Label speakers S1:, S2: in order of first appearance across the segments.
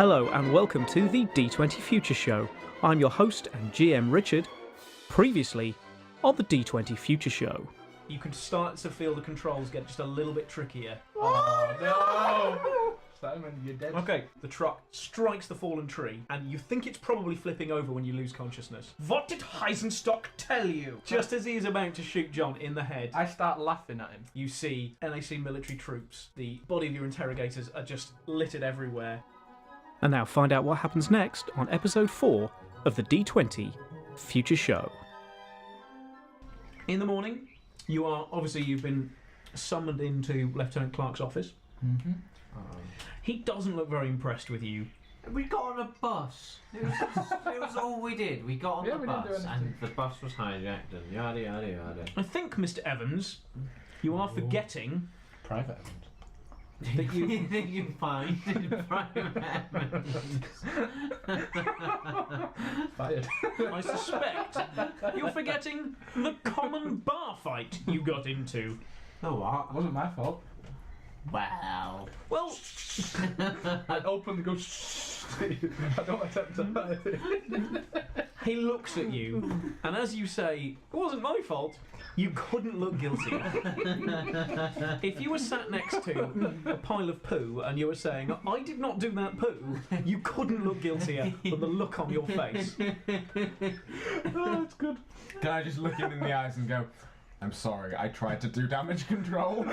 S1: Hello and welcome to the D20 Future Show. I'm your host and GM Richard. Previously on the D20 Future Show. You can start to feel the controls get just a little bit trickier.
S2: Oh no! Simon, you're dead.
S1: Okay, the truck strikes the fallen tree, and you think it's probably flipping over when you lose consciousness. What did Heisenstock tell you? Just as he is about to shoot John in the head,
S2: I start laughing at him.
S1: you see NAC military troops. The body of your interrogators are just littered everywhere. And now find out what happens next on episode 4 of the D20 Future Show. In the morning, you've been summoned into Lieutenant Clark's office.
S2: Mm-hmm.
S1: He doesn't look very impressed with you.
S3: We got on a bus. It was all we did. We got on the
S2: we didn't do
S3: bus,
S2: anything.
S3: and the bus was hijacked, and yada yada yada.
S1: I think, Mr. Evans, you are forgetting
S2: Private Evans.
S1: that you...
S3: You think you find in private
S2: Fired.
S1: I suspect you're forgetting the common bar fight you got into.
S3: Oh what?
S2: It wasn't my fault.
S3: Wow.
S1: Well,
S2: I openly go. I don't attempt to hide it.
S1: he looks at you, and as you say, it wasn't my fault, you couldn't look guilty. If you were sat next to a pile of poo and you were saying, I did not do that poo, you couldn't look guiltier than the look on your face.
S2: Oh, it's good.
S4: Can I just look him in the eyes and go, I'm sorry, I tried to do damage control?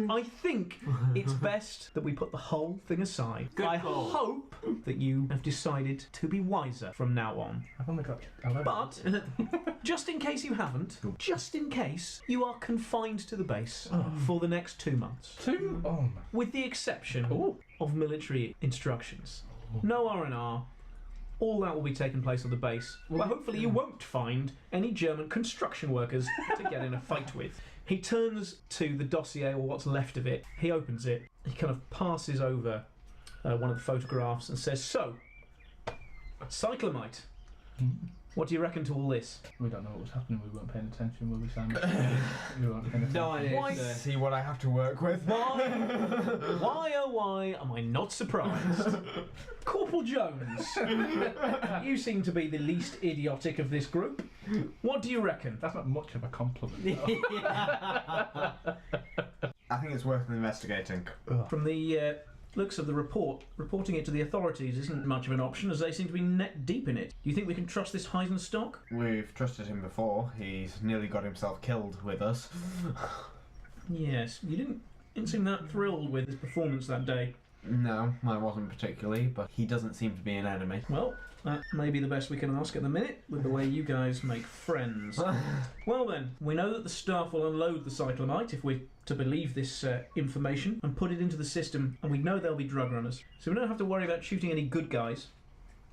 S1: I think it's best that we put the whole thing aside.
S3: Good
S1: I
S3: call.
S1: hope that you have decided to be wiser from now on.
S2: I've only got 11.
S1: But, just in case you haven't, just in case, you are confined to the base for the next 2 months.
S2: 2? Oh my.
S1: With the exception
S2: Ooh.
S1: of military instructions. No R&R. All that will be taking place on the base, where hopefully you won't find any German construction workers to get in a fight with. He turns to the dossier, or what's left of it. He opens it. He kind of passes over one of the photographs and says, So, cyclamite, what do you reckon to all this?
S2: We don't know what was happening. We weren't paying attention, were we, Simon? We weren't paying attention.
S3: No idea.
S1: Why-
S4: See what I have to work with.
S1: Why, oh why, am I not surprised? Corporal Jones, you seem to be the least idiotic of this group. What do you reckon?
S2: That's not much of a compliment.
S4: I think it's worth investigating.
S1: From the looks of the report, reporting it to the authorities isn't much of an option, as they seem to be neck deep in it. Do you think we can trust this Heisenstock?
S4: We've trusted him before. He's nearly got himself killed with us.
S1: Yes, you didn't seem that thrilled with his performance that day.
S4: No, I wasn't particularly, but he doesn't seem to be an enemy.
S1: Well, that may be the best we can ask at the minute, with the way you guys make friends. Well then, we know that the staff will unload the cyclamite, if we're to believe this information, and put it into the system, and we know they'll be drug runners. So we don't have to worry about shooting any good guys,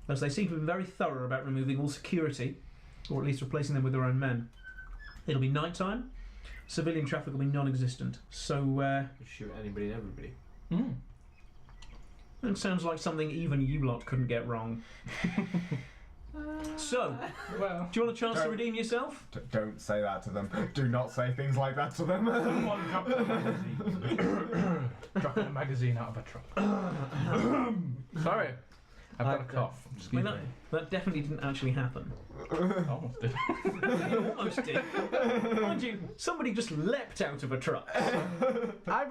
S1: as they seem to be very thorough about removing all security, or at least replacing them with their own men. It'll be night time, civilian traffic will be non-existent, so
S3: Shoot anybody and everybody.
S1: it sounds like something even you lot couldn't get wrong. So,
S2: Well,
S1: do you want a chance to
S4: Don't-
S1: redeem yourself?
S4: Don't say that to them. Do not say things like that to them.
S2: someone dropped a magazine. Dropping a magazine out of a truck. Sorry. I've got a cough.
S1: I
S2: Excuse
S1: mean,
S2: me.
S1: that definitely didn't actually happen.
S2: Almost did.
S1: It almost did. Mind you, somebody just leapt out of a truck.
S2: I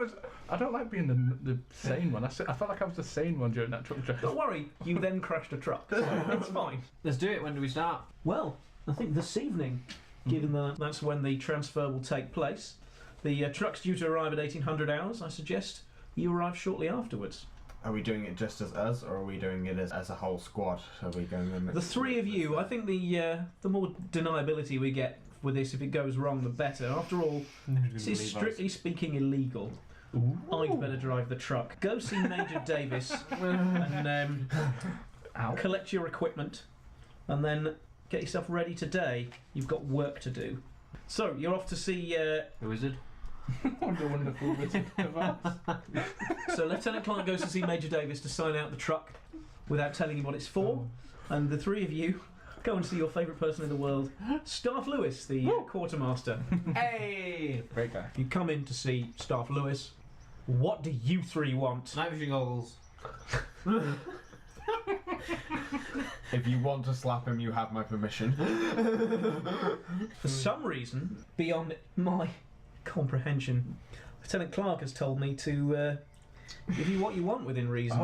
S2: don't like being the sane one. I felt like I was the sane one during that truck drive.
S1: Don't worry, you then crashed a truck. So it's fine.
S3: Let's do it. When do we start?
S1: Well, I think this evening, given that that's when the transfer will take place, the truck's due to arrive at 1800 hours, I suggest you arrive shortly afterwards.
S4: Are we doing it just as us, or are we doing it as a whole squad? Are we going in
S1: The three of you, I think the more deniability we get with this, if it goes wrong, the better. After all, this is strictly speaking illegal. I'd better drive the truck. Go see Major Davis and collect your equipment, and then get yourself ready today. You've got work to do. So you're off to see.
S3: The wizard.
S2: What a wonderful wizard of Oz.
S1: So Lieutenant Clark goes to see Major Davis to sign out the truck without telling him what it's for, and the three of you go and see your favourite person in the world, Staff Lewis, the quartermaster.
S3: Hey!
S2: Great guy.
S1: You come in to see Staff Lewis. What do you three want?
S3: Night vision goggles.
S4: If you want to slap him, you have my permission.
S1: For some reason, beyond my comprehension, Lieutenant Clark has told me to give you what you want within reason.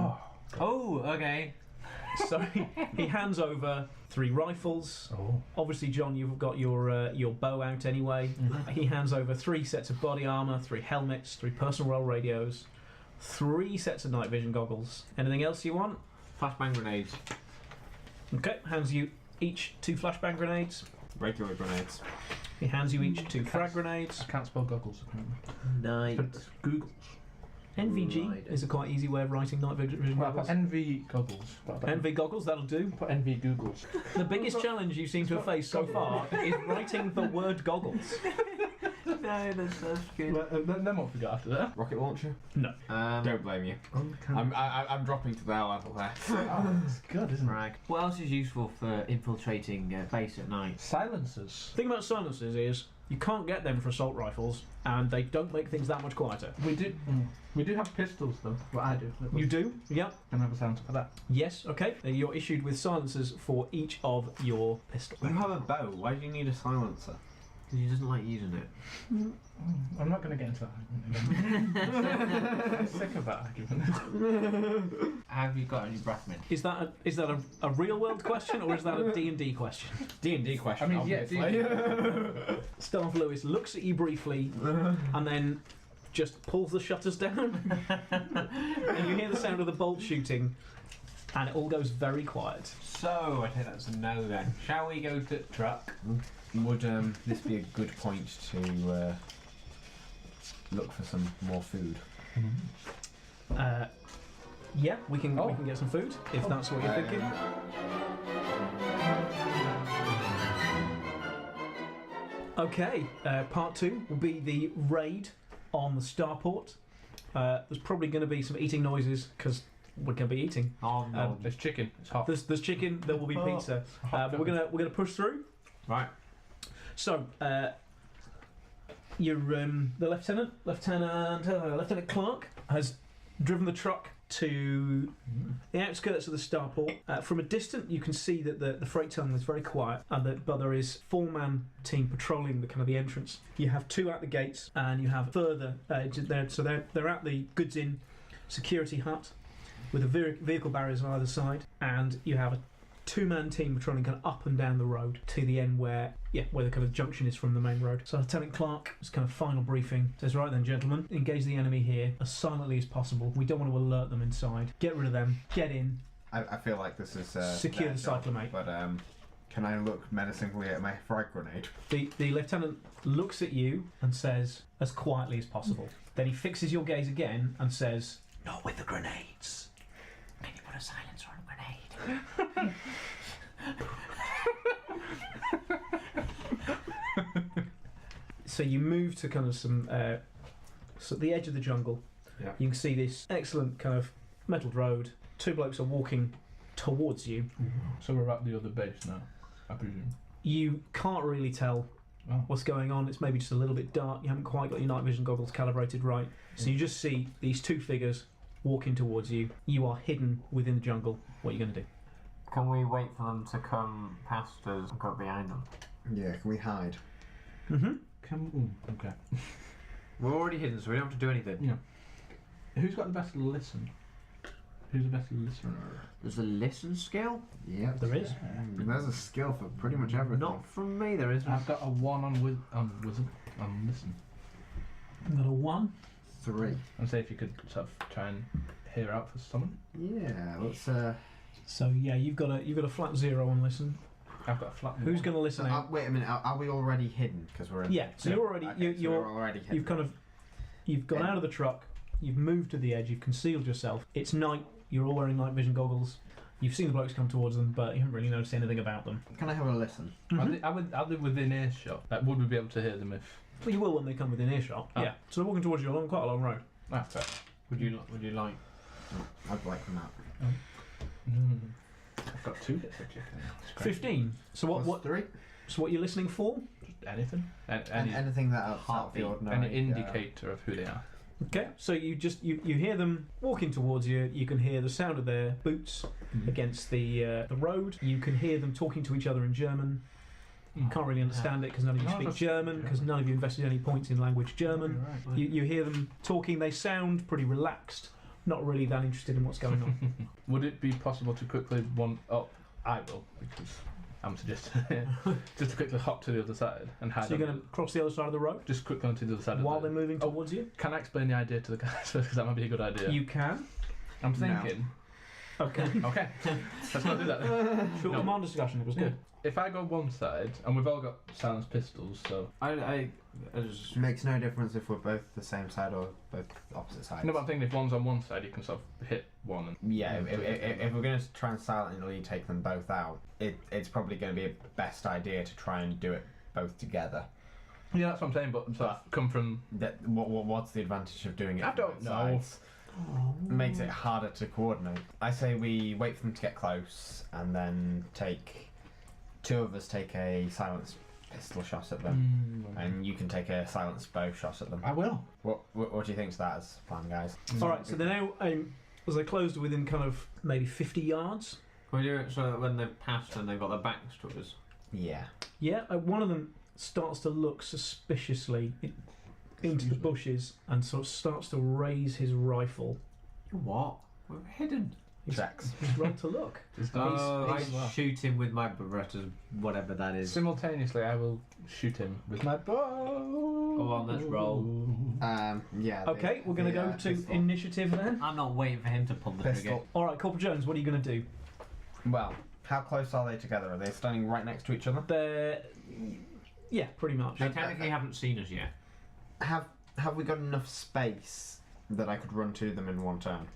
S3: Oh, okay.
S1: So he hands over 3 rifles.
S2: Oh.
S1: Obviously, John, you've got your bow out anyway. He hands over 3 sets of body armour, 3 helmets, 3 personal roll radios, 3 sets of night vision goggles. Anything else you want?
S3: Flashbang grenades.
S1: Okay, hands you each 2 flashbang grenades.
S4: Regular grenades.
S1: He hands you each 2 frag grenades.
S2: I can't spell goggles apparently.
S3: Night.
S2: But Googles.
S1: NVG
S3: Right.
S1: is a quite easy way of writing night vision
S2: Well,
S1: goggles.
S2: put NV goggles.
S1: NV goggles, that'll do.
S2: Put NV Googles.
S1: The biggest challenge you seem to have faced so far is writing the word goggles.
S3: No, that's good.
S2: Then what we got after that?
S4: Rocket launcher?
S1: No.
S4: Don't blame you. I'm dropping to their level there.
S2: Oh, it's good, isn't it?
S3: Right. What else is useful for infiltrating base at night?
S2: Silencers.
S1: The thing about silencers is you can't get them for assault rifles, and they don't make things that much quieter.
S2: We do have pistols though. Well, I do.
S1: You do? Yep.
S2: Can I have a silencer for that?
S1: Yes, okay. You're issued with silencers for each of your pistols.
S4: You have a bow. Why do you need a silencer?
S3: He doesn't like using it.
S2: I'm not going to get into that argument again. I'm sick of that argument.
S3: Have you got any breath mint?
S1: Is that a real world question, or is that a D&D question?
S4: D&D question.
S2: I mean, yeah,
S4: obviously.
S1: Staff Lewis looks at you briefly, and then just pulls the shutters down, and you hear the sound of the bolt shooting, and it all goes very quiet.
S3: So, I think that's a no then. Shall we go to truck?
S4: Would this be a good point to look for some more food?
S1: Yeah, we can
S2: Oh.
S1: get some food if that's what you're thinking. Okay, part 2 will be the raid on the starport. There's probably going to be some eating noises because we're going to be eating.
S3: Oh no.
S2: There's chicken. It's hot.
S1: There's chicken. There will be pizza. But we're gonna push through.
S3: Right.
S1: So, the Lieutenant Clark has driven the truck to the outskirts of the starport. From a distance, you can see that the freight terminal is very quiet, but there is 4-man team patrolling the entrance. You have 2 at the gates, and you have further. They're at the goods in security hut with the vehicle barriers on either side, and you have a 2-man team patrolling up and down the road to the end where the junction is from the main road. So Lieutenant Clark's final briefing says, right then gentlemen, engage the enemy here as silently as possible. We don't want to alert them inside. Get rid of them, get in,
S4: I feel like this is
S1: secure
S4: their
S1: the
S4: job,
S1: cyclomate.
S4: But can I look menacingly at my frag grenade?
S1: The lieutenant looks at you and says, as quietly as possible. Then he fixes your gaze again and says, not with the grenades. Can you put a silencer on a grenade? So you move to the edge of the jungle.
S4: Yeah.
S1: You can see this excellent metalled road. 2 blokes are walking towards you.
S2: So we're at the other base now, I presume.
S1: You can't really tell
S2: Oh.
S1: what's going on. It's maybe just a little bit dark. You haven't quite got your night vision goggles calibrated right. So you just see these 2 figures walking towards you. You are hidden within the jungle. What are you going to do?
S3: Can we wait for them to come past us and go behind them?
S4: Yeah, can we hide?
S1: Mm-hmm.
S2: Okay.
S3: We're already hidden, so we don't have to do anything.
S2: Yeah. Who's got the best listen? Who's the best listener?
S3: There's a listen skill?
S4: Yeah,
S1: There is.
S4: There's a skill for pretty much everything.
S3: Not from me, there isn't.
S2: I've got a 1 on wisdom on listen.
S1: I've got a 1.
S4: 3.
S2: And say if you could sort of try and hear out for someone.
S4: Yeah, let's.
S1: So yeah, you've got a flat 0 on listen.
S2: I've got a flat.
S1: Who's going to listen out?
S4: Wait a minute. Are we already hidden? Because we're in.
S1: Yeah. So you're already
S4: Okay, so
S1: you're
S4: we're already hidden.
S1: you've gone out of the truck. You've moved to the edge. You've concealed yourself. It's night. You're all wearing night vision goggles. You've seen the blokes come towards them, but you haven't really noticed anything about them.
S4: Can I have a listen?
S2: Are they within earshot? Like, would we be able to hear them if?
S1: Well, you will when they come within earshot.
S2: Oh.
S1: Yeah. So they're walking towards you along quite a long road.
S2: Ah, fair.
S3: Would you like?
S4: I'd like that.
S2: I've got 2 hits of chicken. It's great.
S1: 15. So what
S4: 3?
S1: So what you're listening for?
S2: Just anything. Any
S4: Anything that out of the
S3: Heartbeat.
S4: ordinary.
S2: indicator of who they are.
S1: Okay, so you hear them walking towards you. You can hear the sound of their boots against the road. You can hear them talking to each other in German. You can't really understand it because none of you speak German, because none of you invested any points in language German. You hear them talking. They sound pretty relaxed, not really that interested in what's going on.
S2: Would it be possible to quickly I will, because I'm suggesting just to quickly hop to the other side and hide.
S1: So you're going to cross the other side of the road?
S2: Just quickly onto the other side.
S1: While they're moving towards you?
S2: Can I explain the idea to the guys first? Because that might be a good idea.
S1: You can.
S2: I'm thinking.
S1: Okay.
S2: Okay. Let's not do that then.
S1: Short command discussion. It was good.
S2: If I go one side, and we've all got silenced pistols, so...
S3: I just...
S4: Makes no difference if we're both the same side or both opposite sides.
S2: No, but I'm thinking if one's on one side, you can sort of hit one. And
S4: Yeah, if we're going to try and silently take them both out, it's probably going to be a best idea to try and do it both together.
S2: Yeah, that's what I'm saying, but sort of come from...
S4: What's the advantage of doing it
S2: I
S4: from
S2: don't
S4: both
S2: know.
S4: sides? Makes it harder to coordinate. I say we wait for them to get close and then two of us take a silenced pistol shot at them, and you can take a silenced bow shot at them.
S2: I will.
S4: What do you think to that as a plan, guys?
S1: Alright, so they're now, as they closed within kind of maybe 50 yards.
S3: Can we do it so that when they've passed and they've got their backs to us?
S4: Yeah.
S1: Yeah, one of them starts to look suspiciously into the bushes and sort of starts to raise his rifle.
S3: What? We're hidden.
S4: Checks.
S1: He's rolled to look.
S3: I shoot him with my Beretta, whatever that is.
S2: Simultaneously, I will shoot him with my bow.
S3: Go on, let's roll.
S4: Yeah.
S1: Okay, we're going to go to
S4: pistol.
S1: initiative then.
S3: I'm not waiting for him to pull the trigger.
S4: Pistol.
S1: Alright, Corporal Jones, what are you going to do?
S4: Well, how close are they together? Are they standing right next to each other?
S1: Yeah, pretty much.
S3: They technically haven't seen us yet.
S4: Have we got enough space that I could run to them in one turn?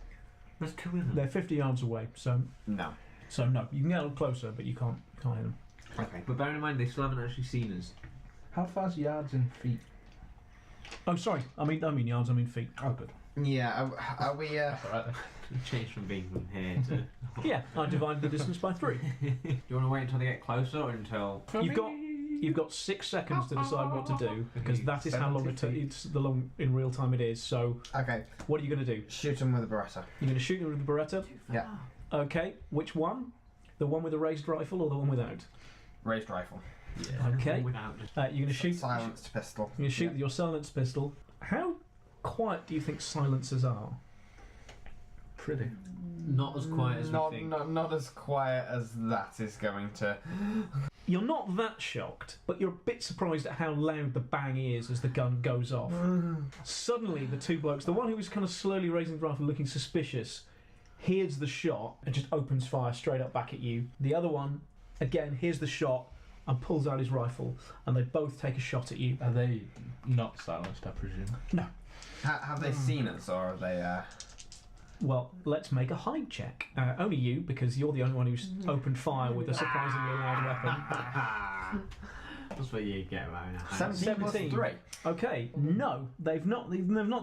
S3: There's two of them.
S1: They're 50 yards away, so
S4: No.
S1: no. You can get a little closer, but you can't hit them.
S4: Okay.
S3: But bearing in mind, they still haven't actually seen us.
S2: How far's yards in feet?
S1: Oh, sorry. I mean yards. I mean feet.
S2: Oh, good.
S4: Yeah. Are we?
S2: That's alright then.
S3: Change from being from here to...
S1: Yeah, I divided the distance by 3.
S3: Do you want to wait until they get closer or until...
S1: You've got 6 seconds to decide what to do, because that is how long it's the long in real time it is. So,
S4: Okay.
S1: what are you going to do?
S4: Shoot them with a Beretta.
S1: You're going to shoot them with the Beretta.
S4: Yeah.
S1: Okay. Which one? The one with the raised rifle or the one without?
S4: Raised rifle.
S3: Yeah.
S1: Okay.
S3: Without just...
S1: You're going to shoot.
S4: Silenced pistol.
S1: You're going to shoot with your silenced pistol. How quiet do you think silencers are?
S2: Pretty.
S3: Not as quiet as we think.
S4: Not as quiet as that is going to.
S1: You're not that shocked, but you're a bit surprised at how loud the bang is as the gun goes off. Suddenly, the two blokes, the one who was kind of slowly raising the rifle looking suspicious, hears the shot and just opens fire straight up back at you. The other one, again, hears the shot and pulls out his rifle, and they both take a shot at you.
S2: Are they not silenced, I presume?
S1: No.
S4: Have they seen us, or are they?
S1: Well, let's make a hide check. Only you, because you're the only one who's opened fire with a surprisingly loud weapon.
S3: That's what you get right now.
S4: 17 plus 3.
S1: Okay, no, they've not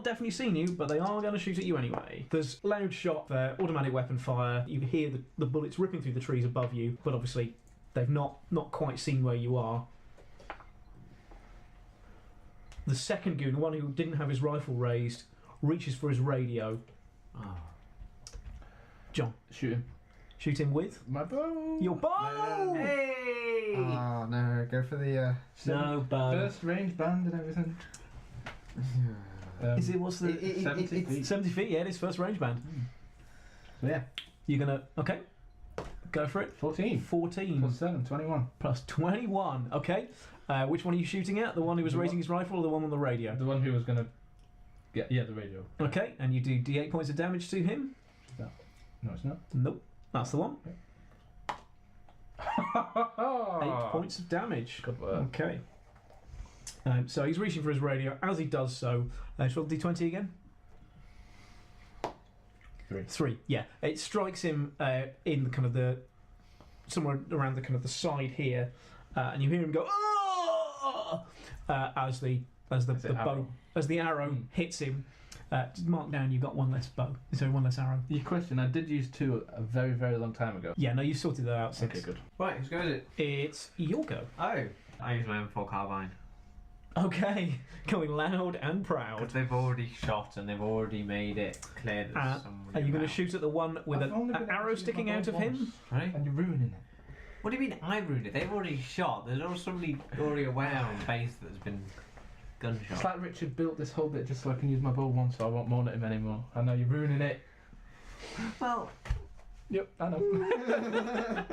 S1: definitely seen you, but they are going to shoot at you anyway. There's loud shot, automatic weapon fire. You hear the bullets ripping through the trees above you, but obviously they've not quite seen where you are. The second goon, the one who didn't have his rifle raised, reaches for his radio.
S3: Oh.
S1: John,
S2: Shoot him.
S1: shoot him with
S2: My bow.
S1: your bow.
S3: Hey!
S4: Oh no! Go for the.
S3: No, bud.
S2: First range band and everything.
S1: Is it what's the
S2: 70 feet.
S1: 70 feet? Yeah, it is first range band.
S2: Yeah.
S1: You're gonna go for it.
S2: 14.
S1: 14
S2: Plus 7, 21.
S1: plus 21. Okay. Which one are you shooting at? The one who was
S2: The
S1: raising
S2: one-
S1: his rifle, or the one on the radio?
S2: The one who was gonna. Yeah, the radio.
S1: Okay, and you do D8 points of damage to him.
S2: No, it's not.
S1: Nope, that's the one. 8
S2: 8
S1: points of damage.
S2: Good work.
S1: Okay. So he's reaching for his radio. As he does so, just roll D20 again. 3. Yeah, it strikes him in the kind of the somewhere around the kind of the side here, and you hear him go "Oh!" as the arrow hits him. Just mark down. You've got one less bow. So one less arrow.
S2: Your question, I did use 2 a very, very long time ago.
S1: Yeah, no, you sorted that out. 6.
S2: Okay, good.
S3: Right, who's going to it?
S1: It's your go.
S3: Oh. I use my M4 carbine.
S1: Okay, going loud and
S3: Because
S1: proud.
S3: they've already shot and they've already made it clear that
S1: Are
S3: somebody
S1: you going to
S3: around.
S1: shoot at the one with
S2: I've only
S1: an
S2: been able
S1: arrow
S2: to use
S1: sticking
S2: my
S1: out
S2: bow
S1: of him?
S2: once,
S3: Right?
S2: and you're ruining it.
S3: What do you mean I ruined it? They've already shot. There's already somebody already aware on base that's been gunshot.
S2: It's like Richard built this whole bit just so I can use my bow once, so I won't moan at him anymore. I know you're ruining it.
S3: Well,
S2: Yep, I know.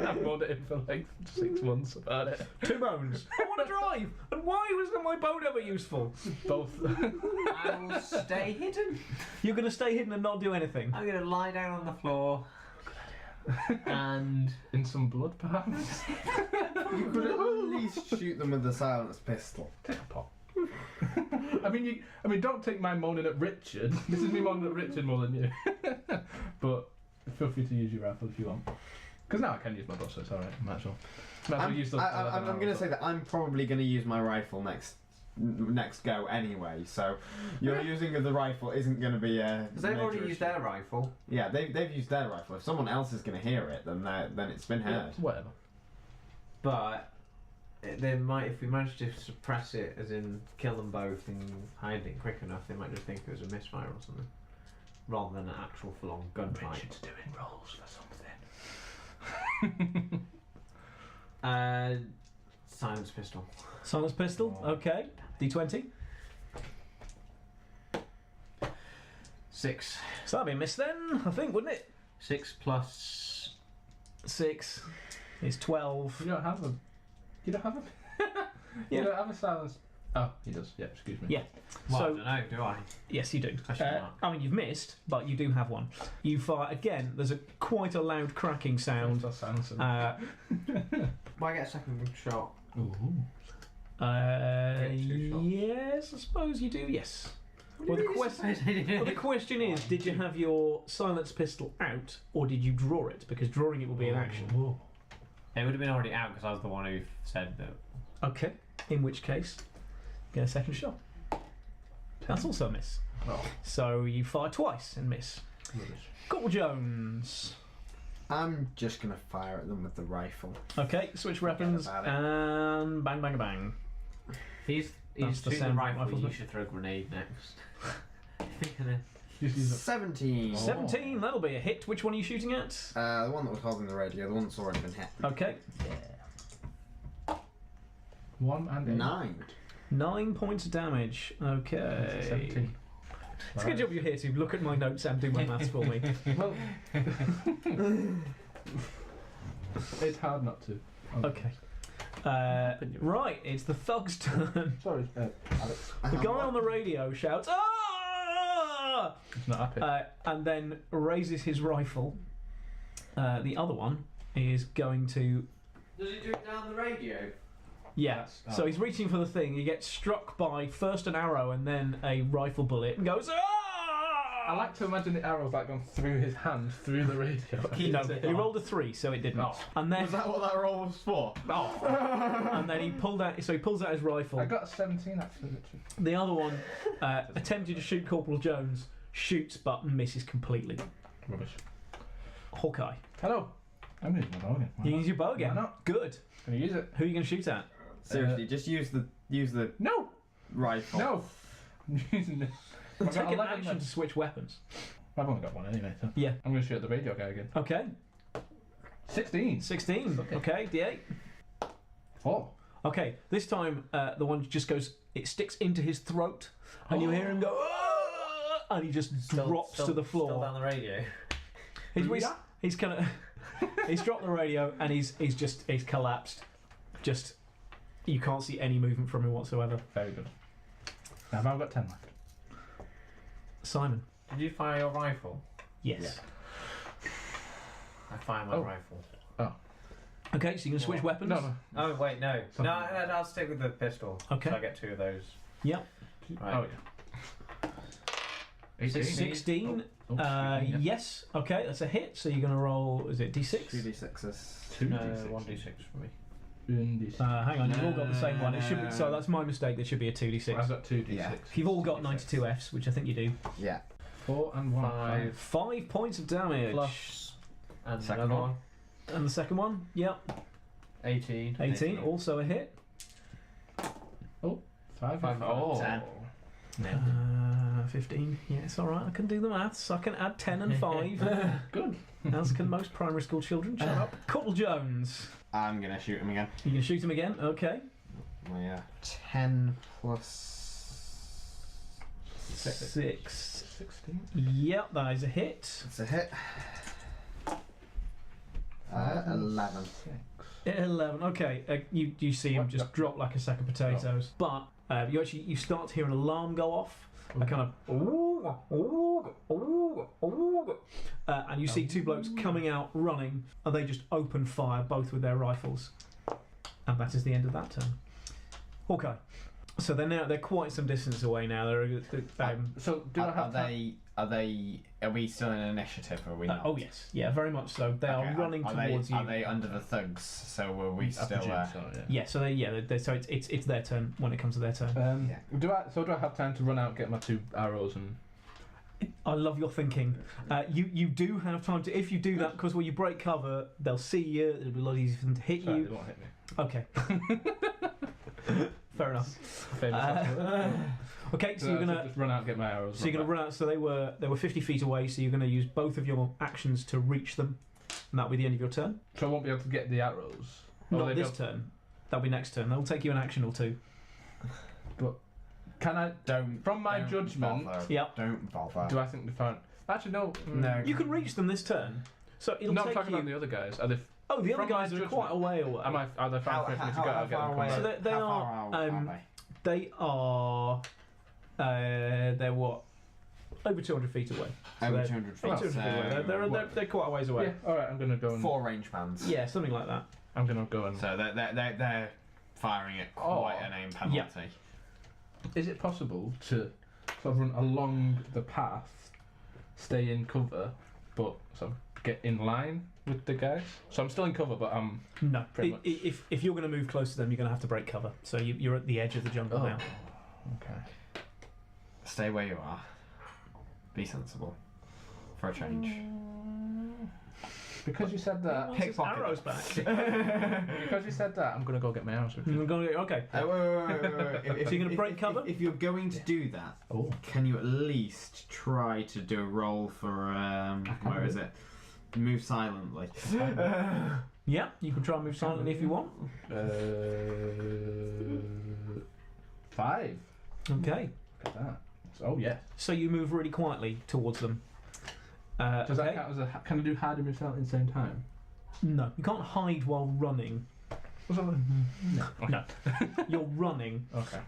S2: I've moaned at him for like 6 months about it.
S1: 2 bones. I want to drive. And why wasn't my boat ever useful?
S2: Both.
S3: I will stay hidden.
S1: You're going to stay hidden and not do anything.
S3: I'm going to lie down on the floor. And
S2: In some blood, perhaps.
S4: You could at least shoot them with the silenced pistol.
S2: Take a pot. I mean, don't take my moaning at Richard. This is me moaning at Richard more than you. But feel free to use your rifle if you want. Because now I can use my bow, so it's alright. Might as well.
S4: I'm going to say that I'm probably going to use my rifle next go anyway. So your using of the rifle isn't going to be a.
S3: because they've already used their rifle.
S4: Yeah, they've used their rifle. If someone else is going to hear it, then it's been heard.
S2: Whatever.
S3: But they might, if we manage to suppress it, as in kill them both and hide it quick enough, they might just think it was a misfire or something, rather than an actual full-on gunfight.
S2: Richard's doing rolls for something.
S3: Silence pistol.
S1: Silence pistol.
S2: Oh.
S1: Okay. D20.
S3: 6.
S1: So that'd be a miss then, I think, wouldn't it?
S3: 6 plus.
S1: 6 is 12.
S2: You don't have a. You don't
S1: Yeah.
S2: have a silence. Oh, he does. Yeah, excuse me.
S1: Yeah.
S3: Well,
S1: So-
S3: I don't know, do I?
S1: Yes, you do.
S3: Question mark.
S1: I mean, you've missed, but you do have one. You fire again. There's quite a loud cracking sound.
S2: Sound. Silence.
S1: Uh,
S3: Well, I get a second shot.
S2: Ooh.
S3: Get 2 shots.
S1: yes, I suppose you do. Yes. Well, the
S3: Well,
S1: the question is, did you have your silence pistol out, or did you draw it? Because drawing it will be an action.
S2: Ooh.
S3: It would have been already out because I was the one who said that.
S1: Okay. In which case, get a second shot. That's also a miss.
S2: Oh.
S1: So you fire twice and miss.
S2: Rubbish.
S1: Corporal Jones.
S4: I'm just going to fire at them with the rifle.
S1: Okay, switch weapons
S4: about it.
S1: and bang, bang, bang.
S3: He's
S1: That's the
S3: shooting the
S1: sound
S3: rifle.
S1: rifle,
S3: You
S1: but-
S3: should throw a grenade next. You're gonna-
S2: Just use it.
S4: 17.
S1: 17, that'll be a hit. Which one are you shooting at?
S4: The one that was holding the radio, the one that's already been hit.
S1: Okay,
S2: 1 and 8.
S4: 9.
S1: 9 points of damage. Okay.
S2: 17.
S1: It's a good job you're here to look at my notes and do my maths for me.
S2: Well, it's hard not to.
S1: Okay. Right, it's the thug's turn.
S2: Sorry, Alex.
S1: The guy on the radio shouts, "Ah!"
S2: It's not happy.
S1: And then raises his rifle. The other one is going to.
S3: Does he do it down the radio?
S1: Yeah,
S2: That's-
S1: so
S2: oh.
S1: he's reaching for the thing. He gets struck by first an arrow and then a rifle bullet and goes, "Ah!"
S2: I like to imagine the arrows like going through his hand, through the radio.
S1: He rolled a 3, so it didn't.
S2: Oh.
S1: And then,
S4: Was that what that roll was for?
S1: and then he pulls out his rifle.
S2: I got a 17 actually. Richard.
S1: The other one attempted to shoot Corporal Jones, shoots but misses completely.
S2: Rubbish.
S1: Hawkeye,
S2: Hello. I'm going to use my bow again. Why
S1: you
S2: not?
S1: use your bow again.
S2: Why not?
S1: Good.
S2: Can you use it?
S1: Who are you going to shoot at?
S4: Seriously, just use the
S2: No!
S4: rifle.
S2: No! I'm using this. I've
S1: Take
S2: got
S1: an
S2: 11
S1: action
S2: left.
S1: to switch weapons.
S2: I've only got one anyway, so.
S1: Yeah.
S2: I'm going to shoot at the radio guy again.
S1: Okay.
S2: 16.
S1: 16. Okay. D8.
S2: 4.
S1: Okay. This time the one just goes. It sticks into his throat, and you hear him go, "Ah!" and he just drops to the
S3: Still
S1: floor.
S3: down the radio.
S1: He's kind of. He's dropped the radio and he's collapsed. Just you can't see any movement from him whatsoever.
S2: Very good. Now I've got 10 left.
S1: Simon.
S3: Did you fire your rifle?
S1: Yes.
S3: I fire my
S2: Oh.
S3: rifle.
S1: Okay, so you can switch weapons.
S2: No.
S3: Oh wait, no.
S2: Something
S3: No,
S2: like that.
S3: I'll stick with the pistol.
S1: Okay.
S3: So I get 2 of those.
S1: Yep.
S3: Right.
S2: Oh, yeah. 18.
S1: 16.
S2: Oh, excuse me, yeah.
S1: Yes. Okay, that's a hit. So you're going to roll. Is it D6?
S4: 2d6s.
S2: 2d6.
S3: 1d6 for me.
S2: 2d6.
S1: Hang on, you've all got the same one. It should be.
S4: No.
S1: So that's my mistake. There should be a 2d6.
S2: I've got 2d6.
S4: Yeah.
S1: If you've all got 92 Fs, which I think you do.
S4: Yeah.
S2: 4 and 1.
S3: 5
S1: 5 points of damage.
S3: plus. And
S4: Second
S3: another
S4: one.
S3: one.
S1: And the second one. Yep.
S3: 18.
S1: 18. Also a hit.
S2: 5
S3: 5,
S2: oh.
S4: 10.
S1: 15. Yes, all right. I can do the maths. I can add 10 and 5.
S2: Good.
S1: As can most primary school children. Shut up. Corporal Jones.
S4: I'm gonna shoot him again.
S1: You can shoot him again. Okay.
S4: Oh, yeah. 10 plus
S1: 6.
S2: 16.
S1: Yep, that is a hit.
S4: It's a hit. 11.
S1: 11. Okay, you see him just drop like a sack of potatoes, but you start hearing an alarm go off. A kind of and you see two blokes coming out running, and they just open fire, both with their rifles, and that is the end of that turn. Okay, so they're quite some distance away now.
S2: So do I have
S4: Are we still in initiative, or are we not?
S1: Oh yes, yeah, very much so. They
S4: Okay,
S1: are running towards you.
S4: Are they under the thugs? So are we
S2: I
S4: still
S2: presume so,
S1: Yeah, so so it's their turn when it comes to their turn.
S2: Do I have time to run out, get my 2 arrows, and
S1: I love your thinking. You do have time to, if you do that, because when you break cover, they'll see you. It'll be a lot easier for them to hit
S2: sorry,
S1: you.
S2: they won't hit me.
S1: Okay. Fair enough.
S2: Famous.
S1: Okay, so you're gonna
S2: just run out, get my arrows.
S1: so you're gonna run out. So they were 50 feet away. So you're gonna use both of your actions to reach them, and that'll be the end of your turn.
S2: So I won't be able to get the arrows. Or
S1: Not
S2: they
S1: this
S2: be
S1: turn. That'll be next turn. That'll take you an action or two.
S2: Can I?
S4: Don't.
S2: From my
S4: don't
S2: judgment,
S4: bother.
S1: Yep.
S4: Don't bother.
S2: do I think they found? Actually, no.
S4: No.
S1: You can reach them this turn. So it'll
S2: No, I'm
S1: take
S2: talking
S1: you.
S2: about the other guys. Are they?
S1: Oh, the other
S2: from my
S1: guys are
S2: judgment,
S1: quite a way away.
S2: Are they far for me to go? I'll get them.
S4: away?
S1: So they
S4: how
S1: are,
S4: far out
S1: They are. They're what? Over 200 feet away. So
S4: Over
S1: they're-
S4: 200 feet.
S1: 200 feet away. They're quite a ways away.
S2: Yeah. All right. I'm gonna go and.
S4: 4 range bands.
S1: Yeah, something like that.
S2: I'm gonna go and.
S4: So they're firing at quite an aim penalty.
S1: Yeah.
S2: Is it possible to sort of run along the path, stay in cover, but sort of get in line with the guys? So I'm still in cover, but I'm
S1: No.
S2: Pretty much.
S1: If you're going to move close to them, you're going to have to break cover. So you're at the edge of the jungle now.
S2: okay.
S4: Stay where you are. Be sensible. For a change.
S2: Because you said that.
S1: Wants his
S4: Pickpocket.
S1: arrows back.
S2: Because you said that, I'm gonna go get my arrows.
S1: You're gonna go- okay.
S4: Wait.
S1: So you're gonna break cover?
S4: If you're going to do that,
S2: Oh.
S4: can you at least try to do a roll for where is it? Move silently.
S1: Yeah, you can try and move silently if you want.
S2: 5.
S1: Okay.
S2: Look at that. Oh yeah.
S1: So you move really quietly towards them.
S2: Does that
S1: okay.
S2: count as a? Can I do hide and move silent at the same time?
S1: No, you can't hide while running.
S2: No.
S1: No, you're running.
S2: Okay.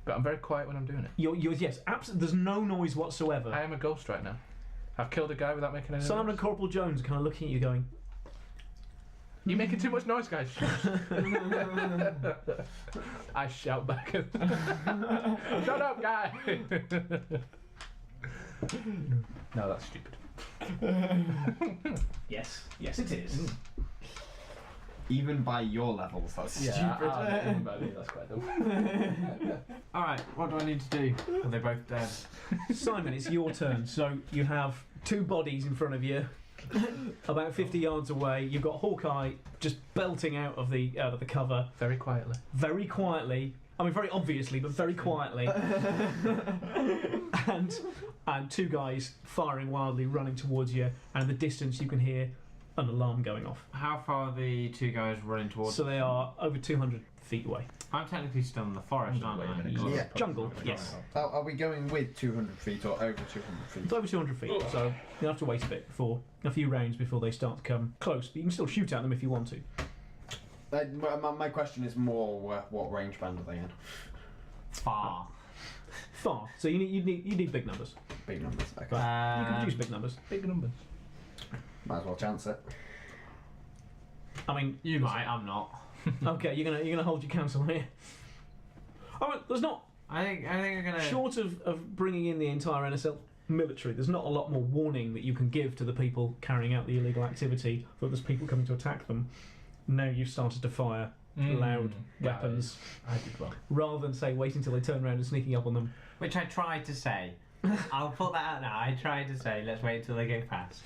S2: But I'm very quiet when I'm doing it.
S1: You're yes, absolutely. There's no noise whatsoever.
S2: I am a ghost right now. I've killed a guy without making any
S1: Simon
S2: noise.
S1: and Corporal Jones are kind of looking at you, going,
S2: You're making too much noise, guys. I shout back. Shut up, guy. No, that's stupid.
S1: "Yes, yes, it is."
S4: Even by your levels, that's stupid.
S2: Even by me, that's quite dumb.
S3: Alright, what do I need to do? Are they both dead?
S1: Simon, it's your turn. So you have 2 bodies in front of you, about 50 yards away. You've got Hawkeye just belting out of the cover
S2: Very quietly.
S1: very quietly. I mean, very obviously, but very quietly. and 2 guys firing wildly, running towards you. And in the distance, you can hear an alarm going off.
S3: How far are the 2 guys running towards?
S1: So they are over 200 feet away.
S3: I'm technically still in the forest, aren't I?
S4: Yeah.
S1: Jungle, yes.
S4: Are we going with 200 feet or over 200 feet?
S1: It's over 200 feet, so you'll have to wait a few rounds before they start to come close. But you can still shoot at them if you want to.
S4: My question is more what range band are they in?
S3: Far.
S1: Far. So you need big numbers.
S4: Big numbers. Okay.
S1: But you can produce big numbers.
S2: Big numbers.
S4: Might as well chance it.
S1: I mean,
S3: You might, I'm not.
S1: okay, you're gonna hold your counsel here. I mean, there's not
S3: I think I'm gonna.
S1: short of bringing in the entire NSL military. There's not a lot more warning that you can give to the people carrying out the illegal activity. But there's people coming to attack them. Now you've started to fire loud weapons,
S2: I did well.
S1: rather than say waiting until they turn around and sneaking up on them.
S3: Which I tried to say. I'll put that out now. I tried to say, let's wait until they go past.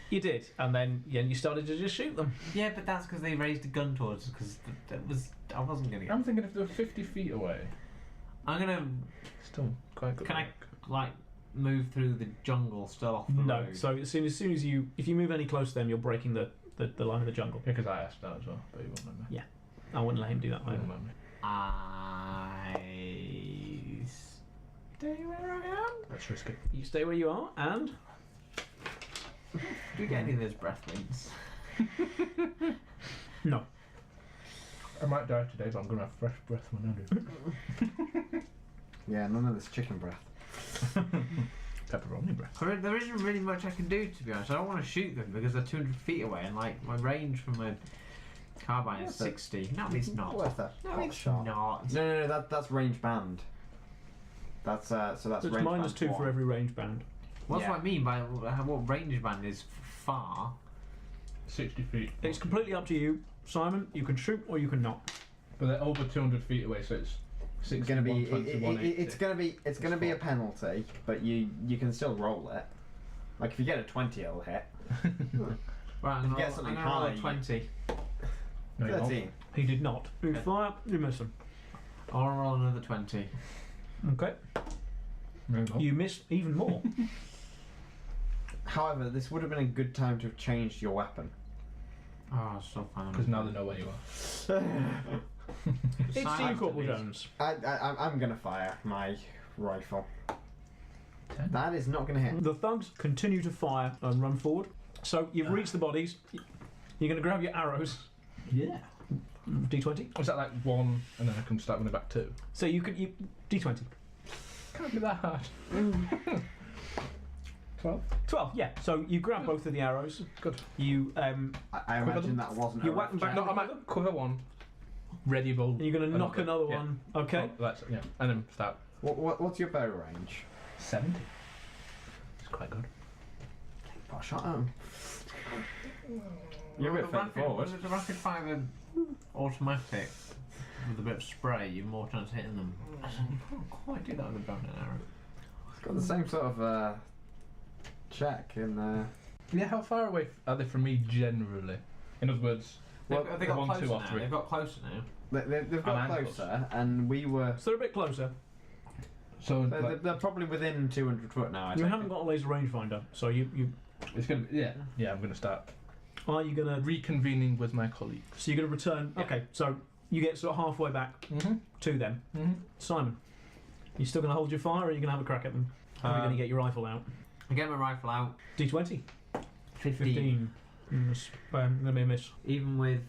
S1: You did, and then you started to just shoot them.
S3: Yeah, but that's because they raised a gun towards us. Because I wasn't gonna.
S2: I'm thinking if they're 50 feet away.
S3: I'm gonna.
S2: Still quite good.
S3: Can I like move through the jungle still off the
S1: No.
S3: road?
S1: So as soon as you, if you move any closer to them, you're breaking the line of the jungle.
S2: Yeah, because I asked that as well, but he won't let me.
S1: I wouldn't let him do that.
S2: He
S1: Either.
S2: won't let me.
S3: I stay where I am.
S2: Let's risk it.
S1: You stay where you are, and
S3: Do you get any of those breath mints?
S1: no.
S2: I might die today, but I'm going to have fresh breath when I do.
S4: Yeah, none of this chicken breath.
S2: Pepperoni breath.
S3: I mean, there isn't really much I can do, to be honest. I don't want to shoot them because they're 200 feet away, and like my range from my carbine is 60. No, it's not.
S4: What's that?
S3: No,
S4: Hot
S3: it's
S4: shot.
S3: not.
S4: No, that's range band. That's so that's
S1: So it's
S4: range
S1: minus
S4: band
S1: 2
S4: one.
S1: for every range band.
S3: What's
S4: Yeah.
S3: what I mean by what range band is far?
S2: 60 feet.
S1: It's completely up to you, Simon. You can shoot or you can not.
S2: But they're over 200 feet away, so it's 60,
S4: It's gonna be
S2: 120, 180.
S4: it's gonna be a penalty, but you can still roll it. Like if you get a 20, it'll hit.
S3: Right, I'm
S4: If you
S3: gonna
S4: get
S3: roll,
S4: something
S3: I'm gonna roll
S4: high,
S3: a 20.
S2: No, you won't.
S4: 13.
S1: He did not. You
S3: Okay.
S1: fire, you miss him.
S3: I'll roll another 20.
S1: Okay.
S2: There you go.
S1: You miss even more.
S4: However, this would have been a good time to have changed your weapon.
S3: Oh, so fine.
S2: Because now they know where you are.
S1: It's you,
S3: Silence,
S1: Corporal
S3: please.
S1: Jones.
S4: I'm gonna fire my rifle.
S2: 10.
S4: That is not gonna hit.
S1: The thugs continue to fire and run forward. So you've reached the bodies. You're going to grab your arrows.
S2: Yeah.
S1: D20.
S2: Was that like 1 and then I can start running back 2?
S1: So you could D20.
S2: Can't be that hard. 12?
S1: 12. Yeah. So you grab both of the arrows.
S2: Good.
S1: You
S4: I imagine that wasn't.
S1: You
S4: a
S1: whack them
S4: rough
S1: back
S2: No, I might quiver 1. Ready, bowl.
S1: You're going to knock another
S2: Yeah.
S1: one. Okay.
S2: Oh, that's, yeah. And then start.
S4: What's your bow range?
S2: 70. It's quite good.
S4: Pot shot at him. You're a bit fed forward.
S3: Was it the rapid fire automatic with a bit of spray? You've more chance of hitting them. You can't quite do that with a bow and arrow.
S4: It's got the same sort of check in.
S2: Yeah, how far away are they from me generally? In other words,
S3: They've got
S2: 1,
S3: closer
S2: 2 or
S3: now.
S2: 3.
S3: They've got closer now.
S4: They've got
S2: And ankles.
S4: closer, and we were.
S1: So they're a bit closer.
S2: So
S4: They're probably within 200 foot now. I
S1: You
S4: take
S1: haven't
S4: it.
S1: got a laser rangefinder. So you
S2: it's gonna be, yeah. I'm gonna start
S1: are you going to
S2: reconvening with my colleagues.
S1: So you're going to return.
S2: Yeah.
S1: Okay. So you get sort of halfway back
S2: Mm-hmm.
S1: to them.
S2: Mm-hmm.
S1: Simon, you still going to hold your fire, or are you going to have a crack at them? Or are you going to get your rifle out?
S3: I get my rifle out.
S1: D20.
S3: 15.
S1: Going to be a miss.
S3: Even with.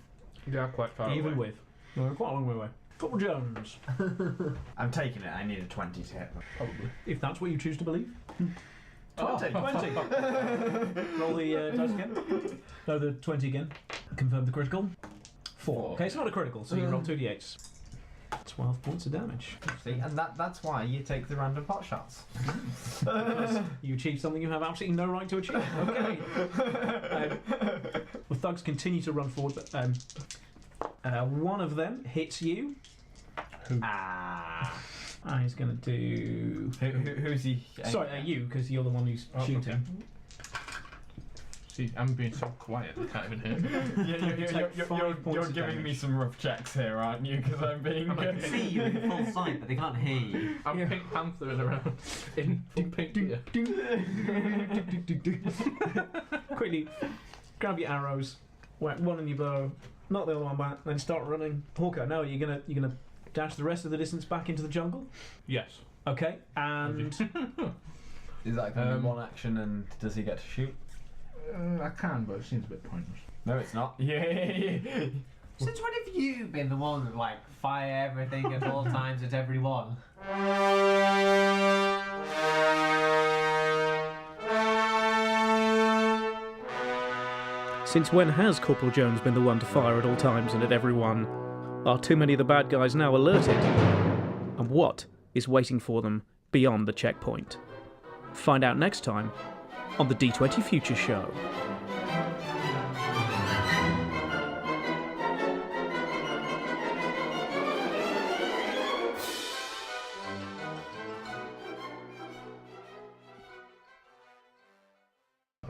S2: Yeah, quite far
S1: Even
S2: away.
S1: with. No, we're quite a long way away. Corporal Jones,
S4: I'm taking it. I need a 20 to hit them.
S2: Probably.
S1: if that's what you choose to believe.
S4: 20.
S1: 20. Roll the dice again. No, the 20 again. Confirm the critical. 4. Okay, it's not a critical, so you roll 2d8s. 12 points of damage.
S4: See, and that's why you take the random pot shots.
S1: Because you achieve something you have absolutely no right to achieve. Okay. The thugs continue to run forward, but one of them hits you.
S3: Ah.
S1: He's going to do.
S4: Who's he?
S1: Sorry, you, because you're the one who's
S2: Oh,
S1: shooting.
S2: okay. See, I'm being so quiet, they can't even hear me.
S4: You're giving me some rough checks here, aren't you? Because I'm being.
S3: I can see you in full sight, but they can't hear you.
S2: I'm
S1: Yeah.
S2: Pink Panthering around in pink gear.
S1: Quickly, grab your arrows, whack one in your bow, knock the other one back, then start running. Hawker, no, you're gonna dash the rest of the distance back into the jungle.
S2: Yes.
S1: Okay, and
S4: Is that going to be one action, and does he get to shoot?
S2: I can, but it seems a bit pointless.
S4: No, it's not. Yeah.
S3: Since when have you been the one that like fire everything at all times at everyone?
S1: since when has Corporal Jones been the one to fire at all times and at everyone? Are too many of the bad guys now alerted? And what is waiting for them beyond the checkpoint? Find out next time on the D20 Future Show.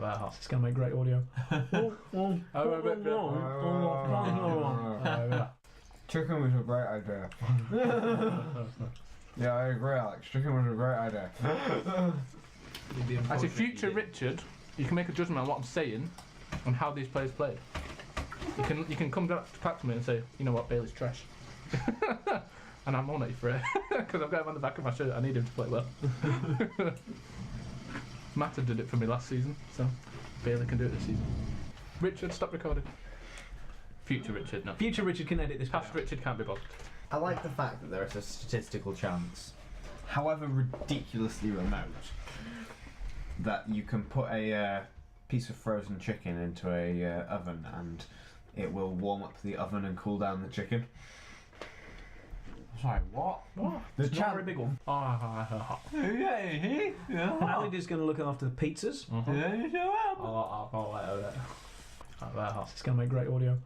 S2: very hot.
S1: It's going to make great audio.
S4: Chicken was a great idea. Yeah, I agree, Alex. Chicken was a great idea.
S2: Actually, future Richard, you can make a judgment on what I'm saying and how these players played. You can come back to me and say, you know what, Bailey's trash. And I'm on it for it because I've got him on the back of my shirt. I need him to play well. Matta did it for me last season, so Bailey can do it this season. Richard, stop recording. Future Richard, no.
S1: Future Richard can edit this.
S2: Past Richard can't be bothered.
S4: I like the fact that there is a statistical chance, however ridiculously remote, that you can put a piece of frozen chicken into a oven and it will warm up the oven and cool down the chicken.
S3: Sorry, what?
S2: What?
S1: It's not a very big one.
S3: Yeah.
S1: Ali's going to look after the pizzas. It's going to make great audio.